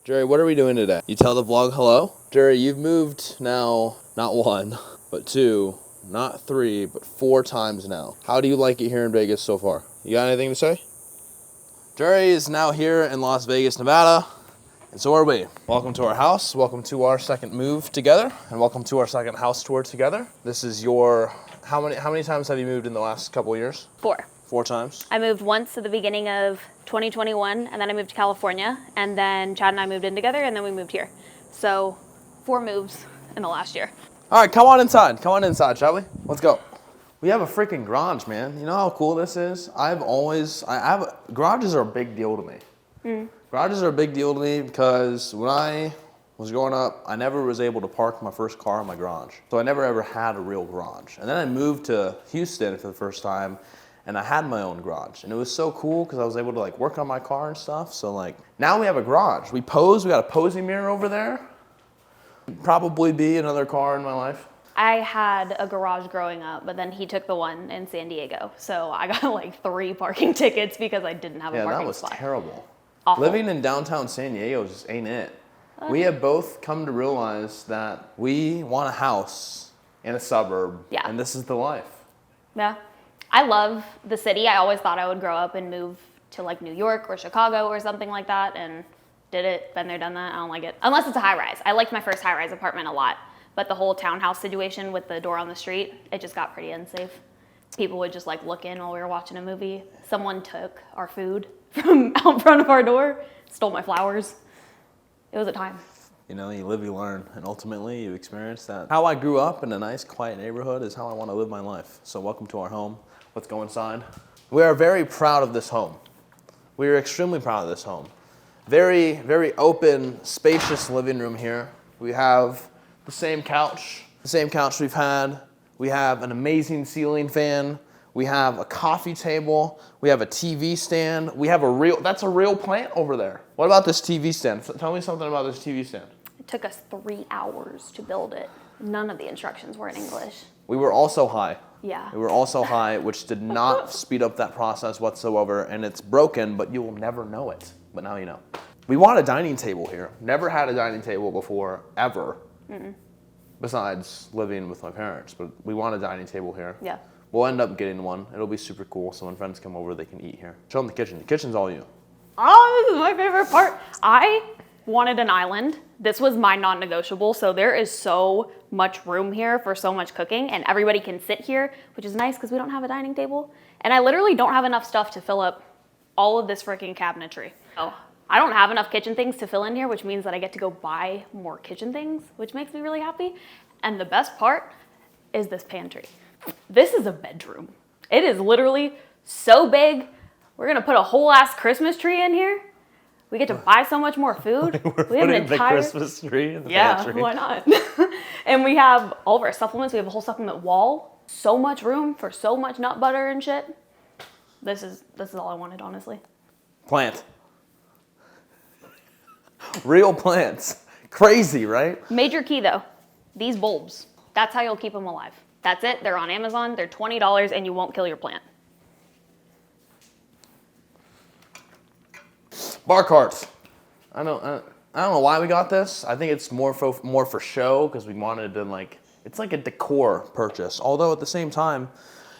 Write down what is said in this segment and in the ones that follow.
Jerry, what are we doing today? You tell the vlog hello? Jerry, you've moved now, not one, but two, not three, but 4 times now. How do you like it here in Vegas so far? You got anything to say? Jerry is now here in Las Vegas, Nevada, and so are we. Welcome to our house, welcome to our second move together, and welcome to our second house tour together. This is your, how many times have you moved in the last couple of years? 4. 4 times? I moved once at the beginning of 2021, and then I moved to California, and then Chad and I moved in together, and then we moved here. So 4 moves in the last year. All right, come on inside. Come on inside, shall we? Let's go. We have a freaking garage, man. You know how cool this is? Garages are a big deal to me. Garages are a big deal to me because when I was growing up, I never was able to park my first car in my garage. So I never ever had a real garage. And then I moved to Houston for the first time, and I had my own garage. And it was so cool because I was able to like work on my car and stuff. So like, now we have a garage. We got a posing mirror over there. Probably be another car in my life. I had a garage growing up, but then he took the one in San Diego. So I got like 3 parking tickets because I didn't have a parking spot. Yeah, that was terrible. Awful. Living in downtown San Diego just ain't it. We have both come to realize that we want a house in a suburb, and this is the life. Yeah. I love the city. I always thought I would grow up and move to like New York or Chicago or something like that, and did it, been there, done that. I don't like it. Unless it's a high rise. I liked my first high rise apartment a lot, but the whole townhouse situation with the door on the street, it just got pretty unsafe. People would just like look in while we were watching a movie. Someone took our food from out front of our door, stole my flowers. It was a time. You know, you live, you learn, and ultimately you experience that. How I grew up in a nice, quiet neighborhood is how I want to live my life. So welcome to our home. Let's go inside. We are very proud of this home. We are extremely proud of this home. Very, very open, spacious living room here. We have the same couch we've had. We have an amazing ceiling fan. We have a coffee table. We have a TV stand. We have that's a real plant over there. What about this TV stand? Tell me something about this TV stand. It took us 3 hours to build it. None of the instructions were in English. We were also high. Yeah. We were also high, which did not speed up that process whatsoever, and it's broken, but you will never know it. But now you know. We want a dining table here. Never had a dining table before, ever. Besides living with my parents, but we want a dining table here. Yeah. We'll end up getting one. It'll be super cool, so when friends come over, they can eat here. Show them the kitchen. The kitchen's all you. Oh, this is my favorite part. I wanted an island. This was my non-negotiable, so there is so much room here for so much cooking, and everybody can sit here, which is nice because we don't have a dining table. And I literally don't have enough stuff to fill up all of this freaking cabinetry. Oh, I don't have enough kitchen things to fill in here, which means that I get to go buy more kitchen things, which makes me really happy. And the best part is this pantry. This is a bedroom. It is literally so big. We're gonna put a whole ass Christmas tree in here. We get to buy so much more food. We have an entire the Christmas tree in the pantry. Yeah, why not? And we have all of our supplements. We have a whole supplement wall. So much room for so much nut butter and shit. This is all I wanted, honestly. Plant. Real plants. Crazy, right? Major key though, these bulbs. That's how you'll keep them alive. That's it. They're on Amazon. They're $20 and you won't kill your plant. Bar carts. I don't know why we got this. I think it's more for show because we wanted to like, it's like a decor purchase. Although at the same time,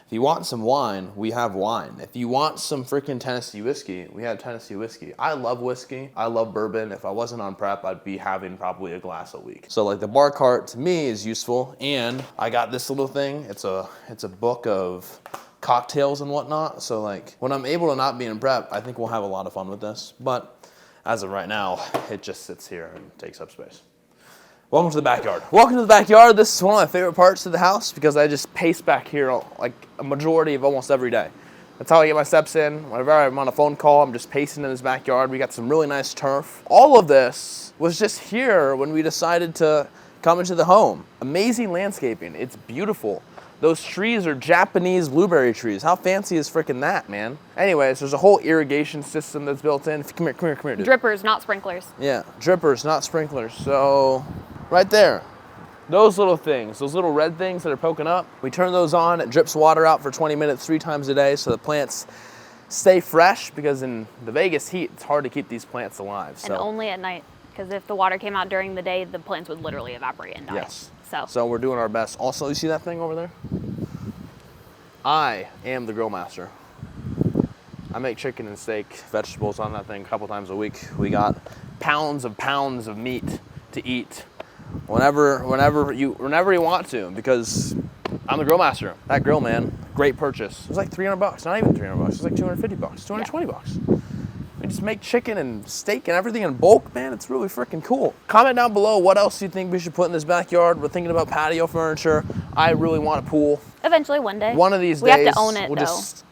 if you want some wine, we have wine. If you want some freaking Tennessee whiskey, we have Tennessee whiskey. I love whiskey. I love bourbon. If I wasn't on prep, I'd be having probably a glass a week. So like the bar cart to me is useful. And I got this little thing. It's a book of cocktails and whatnot. So like when I'm able to not be in prep, I think we'll have a lot of fun with this. But as of right now, it just sits here and takes up space. Welcome to the backyard. Welcome to the backyard. This is one of my favorite parts of the house because I just pace back here like a majority of almost every day. That's how I get my steps in. Whenever I'm on a phone call, I'm just pacing in this backyard. We got some really nice turf. All of this was just here when we decided to come into the home. Amazing landscaping. It's beautiful. Those trees are Japanese blueberry trees. How fancy is freaking that, man? Anyways, there's a whole irrigation system that's built in. Come here, dude. Drippers, not sprinklers. Yeah, drippers, not sprinklers. So, right there. Those little things, those little red things that are poking up, we turn those on. It drips water out for 20 minutes, 3 times a day, so the plants stay fresh because in the Vegas heat, it's hard to keep these plants alive. So. And only at night. because if the water came out during the day, the plants would literally evaporate and die. Yes. So we're doing our best. Also, you see that thing over there? I am the grill master. I make chicken and steak, vegetables on that thing a couple times a week. We got pounds of meat to eat whenever you want to, because I'm the grill master. That grill, man, great purchase. It was like $300, not even $300. It was like $250, $220. We just make chicken and steak and everything in bulk, man. It's really freaking cool. Comment down below what else you think we should put in this backyard. We're thinking about patio furniture. I really want a pool. Eventually, one day. One of these we days, have to own it, we'll though. just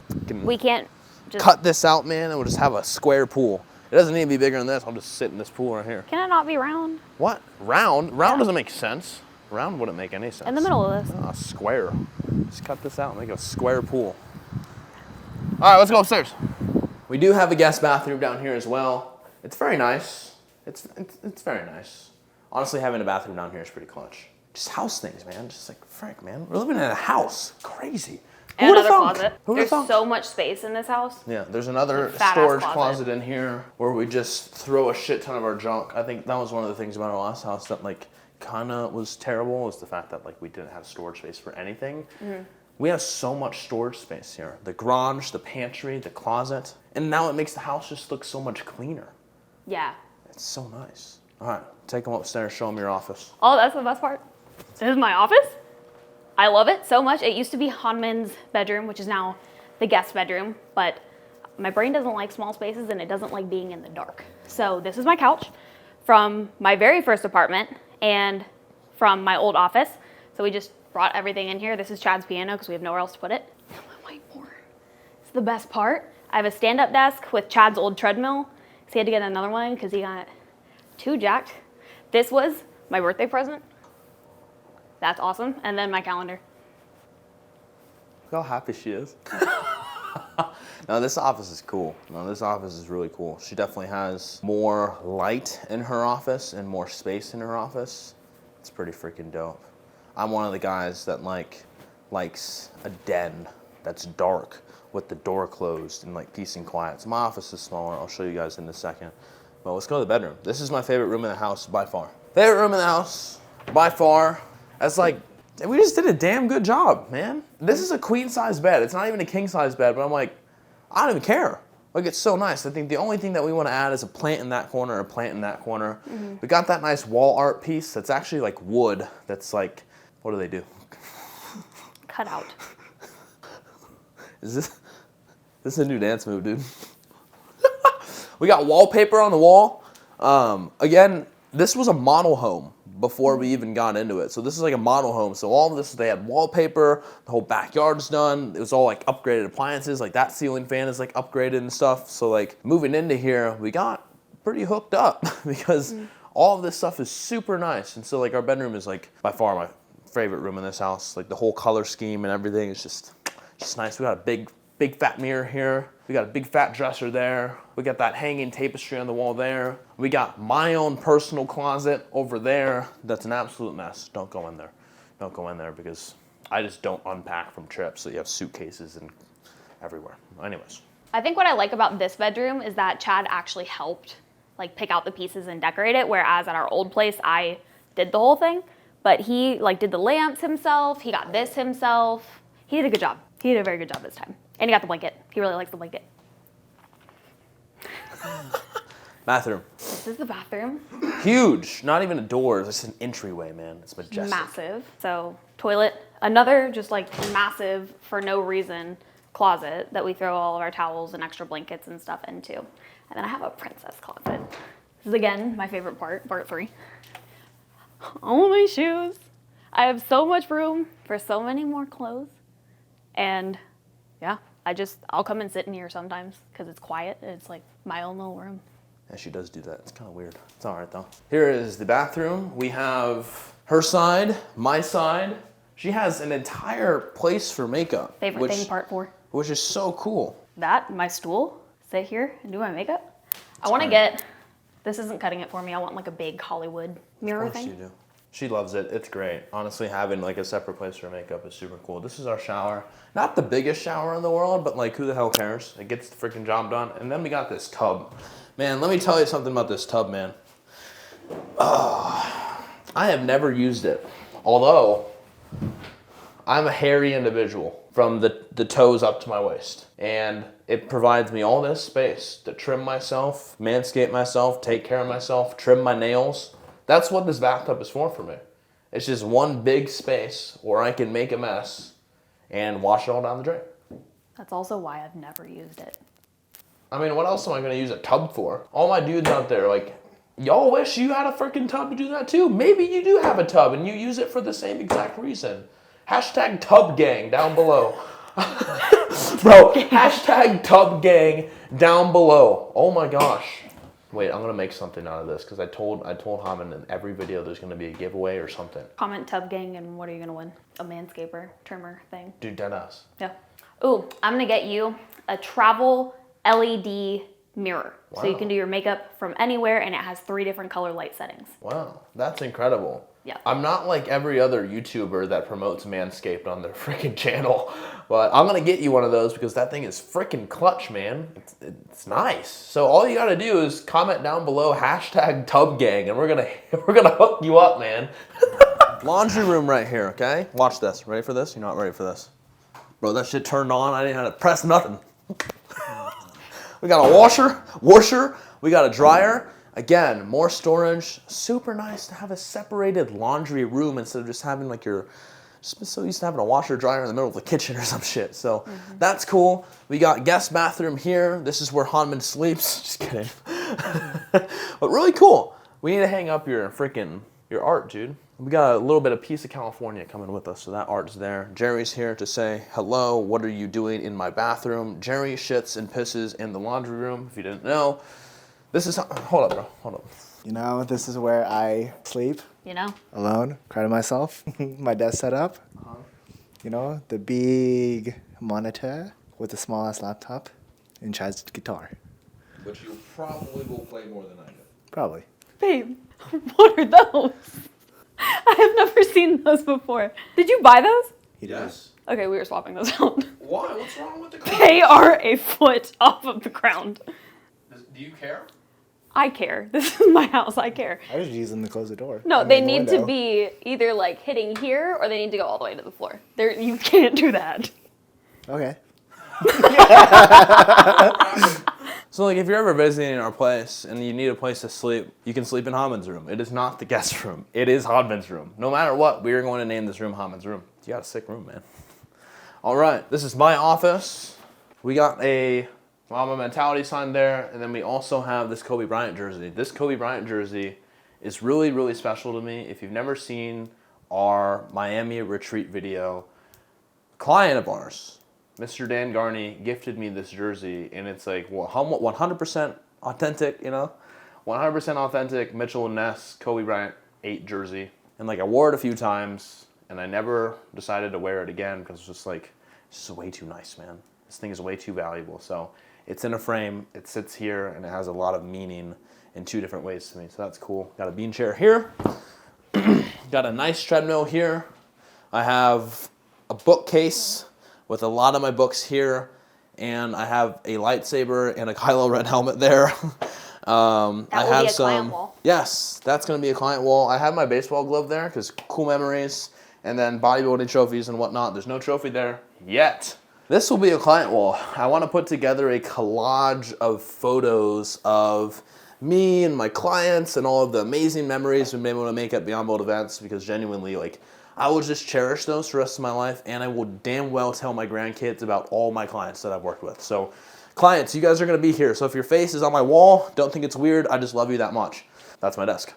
We can't just cut this out, man, and we'll just have a square pool. It doesn't need to be bigger than this. I'll just sit in this pool right here. Can it not be round? What? Round? Round doesn't make sense. Round wouldn't make any sense. In the middle of this. Square. Just cut this out and make a square pool. All right, let's go upstairs. We do have a guest bathroom down here as well. It's very nice. It's very nice. Honestly, having a bathroom down here is pretty clutch. Just house things, man. Just like, frick, man. We're living in a house. Crazy. And another closet. Who'da There's thunk? so much space in this house. Yeah, there's another Fat-ass storage closet. closet in here where we just throw a shit ton of our junk. I think that was one of the things about our last house that like kind of was terrible, was the fact that like we didn't have storage space for anything. Mm-hmm. We have so much storage space here. The garage, the pantry, the closet. And now it makes the house just look so much cleaner. Yeah. It's so nice. All right, take them upstairs, show them your office. Oh, that's the best part. This is my office. I love it so much. It used to be Hanmin's bedroom, which is now the guest bedroom, but my brain doesn't like small spaces and it doesn't like being in the dark. So this is my couch from my very first apartment and from my old office. So we just brought everything in here. This is Chad's piano because we have nowhere else to put it. My whiteboard. It's the best part. I have a stand-up desk with Chad's old treadmill. So he had to get another one because he got too jacked. This was my birthday present. That's awesome. And then my calendar. Look how happy she is. No, this office is cool. No, this office is really cool. She definitely has more light in her office and more space in her office. It's pretty freaking dope. I'm one of the guys that likes a den that's dark with the door closed and like peace and quiet. So my office is smaller. I'll show you guys in a second. But let's go to the bedroom. This is my favorite room in the house by far. Favorite room in the house by far. That's like, we just did a damn good job, man. This is a queen size bed. It's not even a king size bed, but I'm like, I don't even care. Like, it's so nice. I think the only thing that we want to add is a plant in that corner, a plant in that corner. Mm-hmm. We got that nice wall art piece that's actually like wood. That's like, what do they do? Cut out. Is this a new dance move, dude? We got wallpaper on the wall. Again, this was a model home before we even got into it. So this is like a model home. So all of this, they had wallpaper, the whole backyard's done. It was all like upgraded appliances, like that ceiling fan is like upgraded and stuff. So like moving into here, we got pretty hooked up because all of this stuff is super nice. And so like our bedroom is like by far my favorite room in this house. Like the whole color scheme and everything is just nice. We got a big fat mirror here. We got a big fat dresser there. We got that hanging tapestry on the wall there. We got my own personal closet over there. That's an absolute mess. Don't go in there. Don't go in there because I just don't unpack from trips. So you have suitcases and everywhere. Anyways. I think what I like about this bedroom is that Chad actually helped like pick out the pieces and decorate it. Whereas at our old place, I did the whole thing, but he like did the lamps himself. He got this himself. He did a good job. He did a very good job this time. And he got the blanket. He really likes the blanket. Bathroom. This is the bathroom. Huge. Not even a door. It's just an entryway, man. It's majestic. Massive. So toilet. Another just like massive for no reason closet that we throw all of our towels and extra blankets and stuff into. And then I have a princess closet. This is again my favorite part 3. All my shoes. I have so much room for so many more clothes. And yeah, I'll come and sit in here sometimes because it's quiet and it's like my own little room. Yeah, she does do that. It's kind of weird. It's all right though. Here is the bathroom. We have her side, my side. She has an entire place for makeup. Favorite thing, part 4. Which is so cool. My stool, sit here and do my makeup. I want to get, this isn't cutting it for me. I want like a big Hollywood mirror thing. Of course you do. She loves it. It's great. Honestly, having like a separate place for makeup is super cool. This is our shower. Not the biggest shower in the world, but like who the hell cares? It gets the freaking job done. And then we got this tub. Man, let me tell you something about this tub, man. I have never used it, although I'm a hairy individual from the toes up to my waist. And it provides me all this space to trim myself, manscape myself, take care of myself, trim my nails. That's what this bathtub is for me. It's just one big space where I can make a mess and wash it all down the drain. That's also why I've never used it. I mean, what else am I going to use a tub for? All my dudes out there, like, y'all wish you had a freaking tub to do that too. Maybe you do have a tub and you use it for the same exact reason. Hashtag tub gang down below. Bro, hashtag tub gang down below. Oh my gosh. Wait, I'm gonna make something out of this because I told Haman in every video there's gonna be a giveaway or something. Comment tub gang and what are you gonna win? A manscaper, trimmer thing. Dude, deadass. Yeah. Ooh, I'm gonna get you a travel LED mirror. Wow. So you can do your makeup from anywhere and it has 3 different color light settings. Wow, that's incredible. Yeah. I'm not like every other YouTuber that promotes Manscaped on their freaking channel, but I'm gonna get you one of those because that thing is freaking clutch, man. It's nice. So all you gotta do is comment down below hashtag tub gang, and we're gonna hook you up, man. Laundry room right here, okay? Watch this. Ready for this? You're not ready for this, bro. That shit turned on. I didn't have to press nothing. We got a washer. We got a dryer. Again, more storage. Super nice to have a separated laundry room instead of just having like your, so used to having a washer dryer in the middle of the kitchen or some shit. So that's cool. We got guest bathroom here. This is where Hanman sleeps. Just kidding. But really cool. We need to hang up your art, dude. We got a little bit of Piece of California coming with us, so that art's there. Jerry's here to say, hello, what are you doing in my bathroom? Jerry shits and pisses in the laundry room, if you didn't know. This is, hold up, bro, hold up. You know, this is where I sleep. You know? Alone, cry to myself. My desk set up. You know, the big monitor with the smallest laptop and Chad's guitar. But you probably will play more than I do. Probably. Babe, what are those? I have never seen those before. Did you buy those? He Yes. Okay, we were swapping those out. Why? What's wrong with the car? They are a foot off of the ground. Do you care? I care. This is my house. I care. I just use them to close the door. No, I mean, they the need to window. be either like hitting here or they need to go all the way to the floor. You can't do that. Okay. So like if you're ever visiting our place and you need a place to sleep, you can sleep in Haman's room. It is not the guest room. It is Haman's room. No matter what, we are going to name this room Haman's room. You got a sick room, man. All right, this is my office. We got a Mama Mentality sign there, and then we also have this Kobe Bryant jersey. This Kobe Bryant jersey is really, really special to me. If you've never seen our Miami retreat video, a client of ours, Mr. Dan Garney, gifted me this jersey, and it's like 100% authentic, you know? 100% authentic Mitchell & Ness Kobe Bryant 8 jersey. And like I wore it a few times, and I never decided to wear it again because it's just like, it's just way too nice, man. This thing is way too valuable. So it's in a frame, it sits here, and it has a lot of meaning in 2 different ways to me. So that's cool. Got a bean chair here. Got a nice treadmill here. I have a bookcase with a lot of my books here, and I have a lightsaber and a Kylo Ren helmet there. That I will have be a some. client wall. Yes, that's going to be a client wall. I have my baseball glove there because cool memories, and then bodybuilding trophies and whatnot. There's no trophy there yet. This will be a client wall. I want to put together a collage of photos of me and my clients and all of the amazing memories we've been able to make at Beyond Bold events, because genuinely, like, I will just cherish those for the rest of my life, and I will damn well tell my grandkids about all my clients that I've worked with. So, clients, you guys are going to be here. So if your face is on my wall, don't think it's weird. I just love you that much. That's my desk.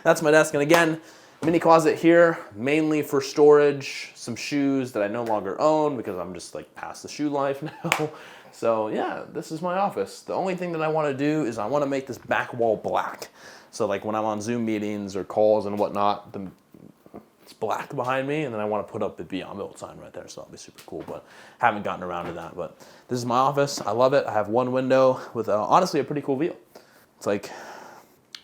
That's my desk. And again, mini closet here, mainly for storage, some shoes that I no longer own because I'm just like past the shoe life now. So yeah, this is my office. The only thing that I want to do is I want to make this back wall black. So like when I'm on Zoom meetings or calls and whatnot, it's black behind me, and then I want to put up the Beyond Built sign right there, so that'll be super cool, but haven't gotten around to that. But this is my office. I love it. I have one window with honestly a pretty cool view. It's like,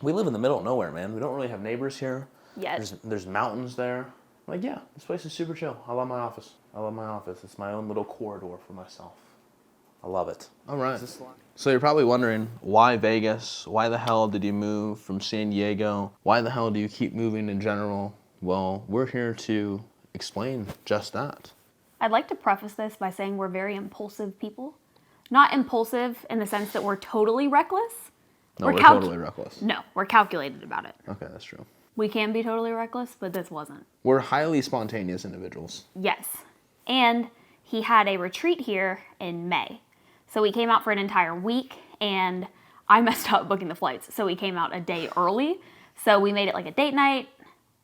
we live in the middle of nowhere, man. We don't really have neighbors here. Yes. There's mountains there. Like, yeah, this place is super chill. I love my office. I love my office. It's my own little corridor for myself. I love it. All right. So you're probably wondering, why Vegas? Why the hell did you move from San Diego? Why the hell do you keep moving in general? Well, we're here to explain just that. I'd like to preface this by saying we're very impulsive people. Not impulsive in the sense that we're totally reckless. No, we're totally reckless. No, we're calculated about it. Okay, that's true. We can be totally reckless, but this wasn't. We're highly spontaneous individuals. Yes. And he had a retreat here in May. So we came out for an entire week, and I messed up booking the flights. So we came out a day early. So we made it like a date night,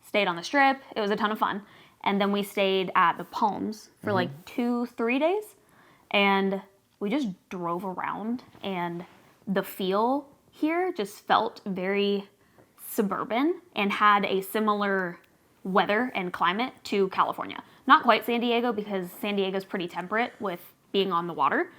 stayed on the Strip. It was a ton of fun. And then we stayed at the Palms for like 2-3 days. And we just drove around, and the feel here just felt very suburban and had a similar weather and climate to California. Not quite San Diego, because San Diego's pretty temperate with being on the water,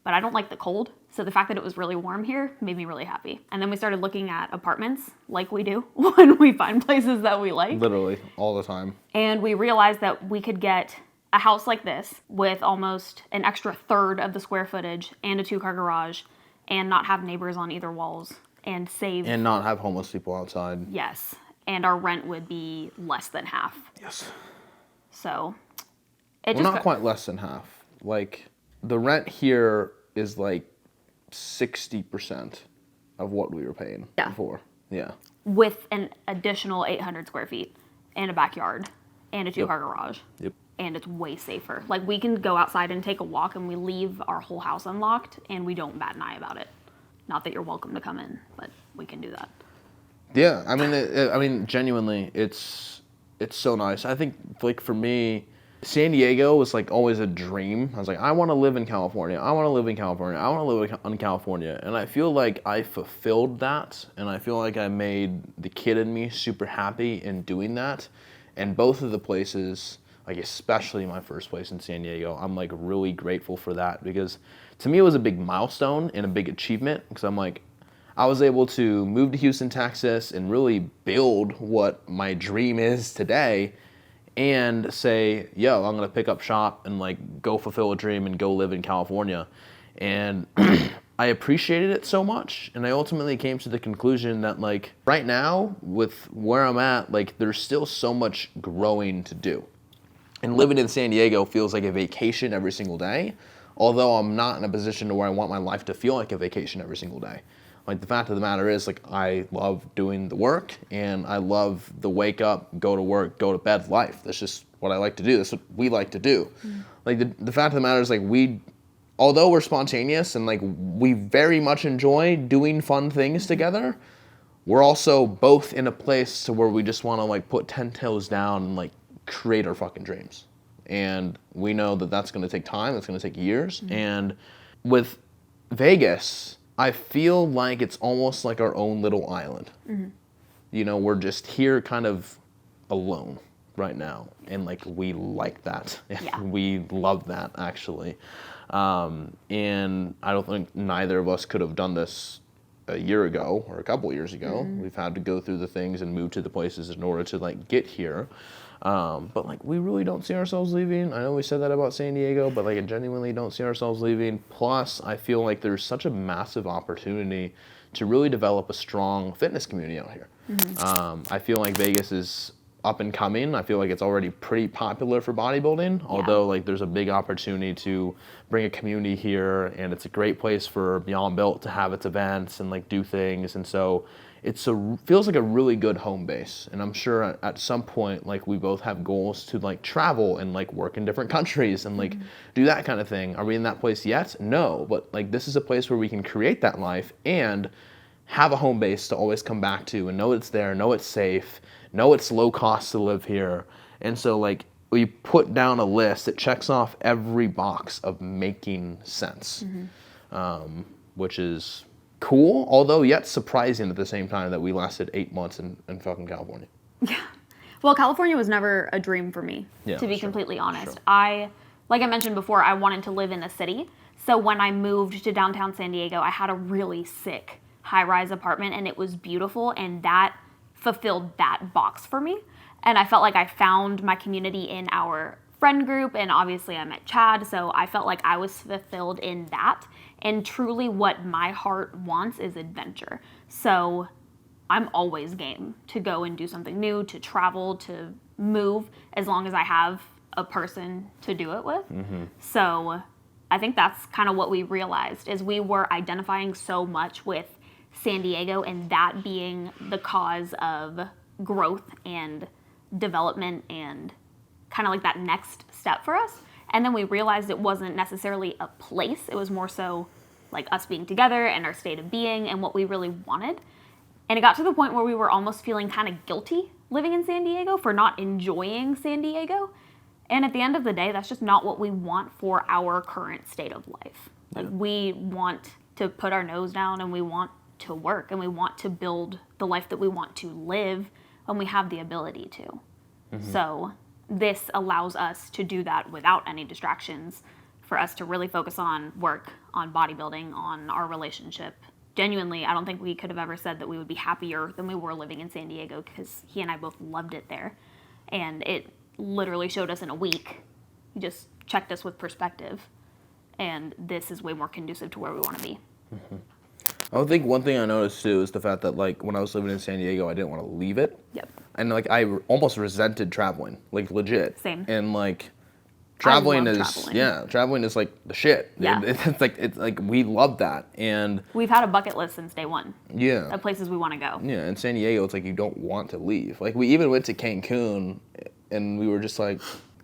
but I don't like the cold. So the fact that it was really warm here made me really happy. And then we started looking at apartments like we do when we find places that we like. Literally, all the time. And we realized that we could get a house like this with almost an extra third of the square footage and a 2-car garage and not have neighbors on either walls and save. And not have homeless people outside. Yes. And our rent would be less than half. Yes. So Well, not quite less than half. Like, the rent here is like 60% of what we were paying before. Yeah. With an additional 800 square feet and a backyard and a 2-car garage. Yep. And it's way safer. Like, we can go outside and take a walk, and we leave our whole house unlocked, and we don't bat an eye about it. Not that you're welcome to come in, but we can do that. Yeah, I mean, genuinely, it's so nice. I think, like, for me, San Diego was like always a dream. I was like, I want to live in California. I want to live in California. I want to live in California. And I feel like I fulfilled that, and I feel like I made the kid in me super happy in doing that. And both of the places, like especially my first place in San Diego, I'm like really grateful for that, because to me it was a big milestone and a big achievement, because I'm like, I was able to move to Houston, Texas, and really build what my dream is today, and say, yo, I'm gonna pick up shop and like go fulfill a dream and go live in California. And I appreciated it so much, and I ultimately came to the conclusion that like right now with where I'm at, like there's still so much growing to do. And living in San Diego feels like a vacation every single day, although I'm not in a position to where I want my life to feel like a vacation every single day. Like, the fact of the matter is, like, I love doing the work, and I love the wake up, go to work, go to bed life. That's just what I like to do. That's what we like to do. Like, the fact of the matter is, like, although we're spontaneous and, like, we very much enjoy doing fun things together, we're also both in a place to where we just want to, like, put 10 toes down and, like, create our fucking dreams. And we know that that's going to take time. That's going to take years. And with Vegas, I feel like it's almost like our own little island. You know, we're just here kind of alone right now. And like, we like that. Yeah. We love that, actually. And I don't think neither of us could have done this a year ago or a couple years ago. We've had to go through the things and move to the places in order to like get here. But like, we really don't see ourselves leaving. I know we said that about San Diego, but like, I genuinely don't see ourselves leaving. Plus, I feel like there's such a massive opportunity to really develop a strong fitness community out here. I feel like Vegas is up and coming. I feel like it's already pretty popular for bodybuilding, although like there's a big opportunity to bring a community here, and it's a great place for Beyond Built to have its events and like do things. And so feels like a really good home base. And I'm sure at some point, like, we both have goals to like travel and like work in different countries and like do that kind of thing. Are we in that place yet? No, but like, this is a place where we can create that life and have a home base to always come back to and know it's there, know it's safe, know it's low cost to live here. And so like, we put down a list that checks off every box of making sense, which is cool, although yet surprising at the same time that we lasted 8 months in fucking California. Yeah. Well, California was never a dream for me, to be completely honest. Like I mentioned before, I wanted to live in a city. So when I moved to downtown San Diego, I had a really sick high-rise apartment, and it was beautiful, and that fulfilled that box for me. And I felt like I found my community in our friend group, and obviously I met Chad, so I felt like I was fulfilled in that. And truly what my heart wants is adventure. So I'm always game to go and do something new, to travel, to move, as long as I have a person to do it with. So I think that's kind of what we realized, is we were identifying so much with San Diego and that being the cause of growth and development and kind of like that next step for us. And then we realized it wasn't necessarily a place. It was more so like us being together and our state of being and what we really wanted. And it got to the point where we were almost feeling kind of guilty living in San Diego for not enjoying San Diego. And at the end of the day, that's just not what we want for our current state of life. Like, we want to put our nose down and we want to work and we want to build the life that we want to live when we have the ability to. So this allows us to do that without any distractions, for us to really focus on work, on bodybuilding, on our relationship. Genuinely, I don't think we could have ever said that we would be happier than we were living in San Diego, because he and I both loved it there. And it literally showed us in a week. He just checked us with perspective. And this is way more conducive to where we want to be. I think one thing I noticed too is the fact that, like, when I was living in San Diego, I didn't want to leave it. Yep. And like I almost resented traveling, like legit. Same. And like traveling is traveling. traveling is like the shit. Yeah. It's like we love that. And We've had a bucket list since day one yeah. of places we want to go. Yeah, in San Diego, it's like you don't want to leave. Like, we even went to Cancun, and we were just like,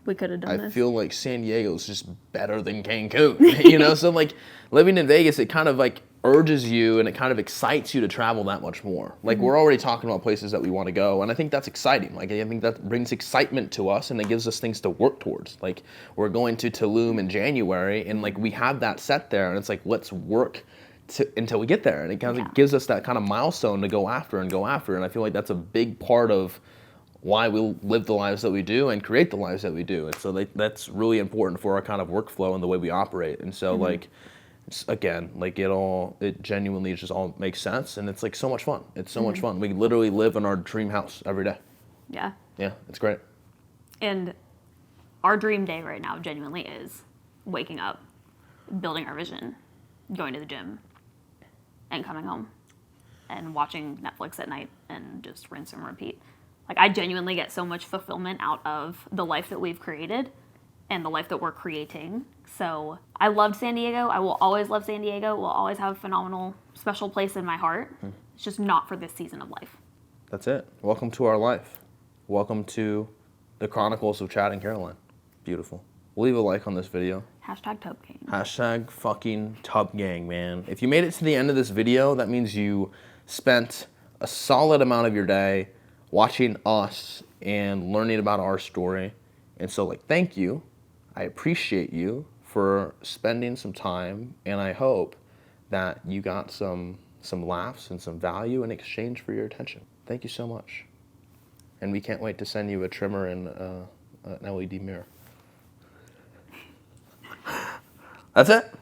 We could have done I this. feel like San Diego is just better than Cancun, you know? So, like, living in Vegas, it kind of, like, urges you and it kind of excites you to travel that much more. Like, we're already talking about places that we want to go, and I think that's exciting. Like, I think that brings excitement to us, and it gives us things to work towards. Like, we're going to Tulum in January, and, like, we have that set there, and it's like, let's work until we get there. And it kind of gives us that kind of milestone to go after. And I feel like that's a big part of why we live the lives that we do and create the lives that we do. And so that's really important for our kind of workflow and the way we operate. And so like, again, like it genuinely just all makes sense. And it's like so much fun. It's so much fun. We literally live in our dream house every day. Yeah. Yeah, it's great. And our dream day right now genuinely is waking up, building our vision, going to the gym, and coming home and watching Netflix at night and just rinse and repeat. Like, I genuinely get so much fulfillment out of the life that we've created and the life that we're creating. So I loved San Diego. I will always love San Diego. We'll always have a phenomenal, special place in my heart. It's just not for this season of life. That's it. Welcome to our life. Welcome to the Chronicles of Chad and Caroline. Beautiful. Leave a like on this video. Hashtag Tub King. Hashtag fucking Tub Gang, man. If you made it to the end of this video, that means you spent a solid amount of your day watching us and learning about our story. And so, like, thank you. I appreciate you for spending some time, and I hope that you got some laughs and some value in exchange for your attention. Thank you so much. And we can't wait to send you a trimmer and an LED mirror. That's it.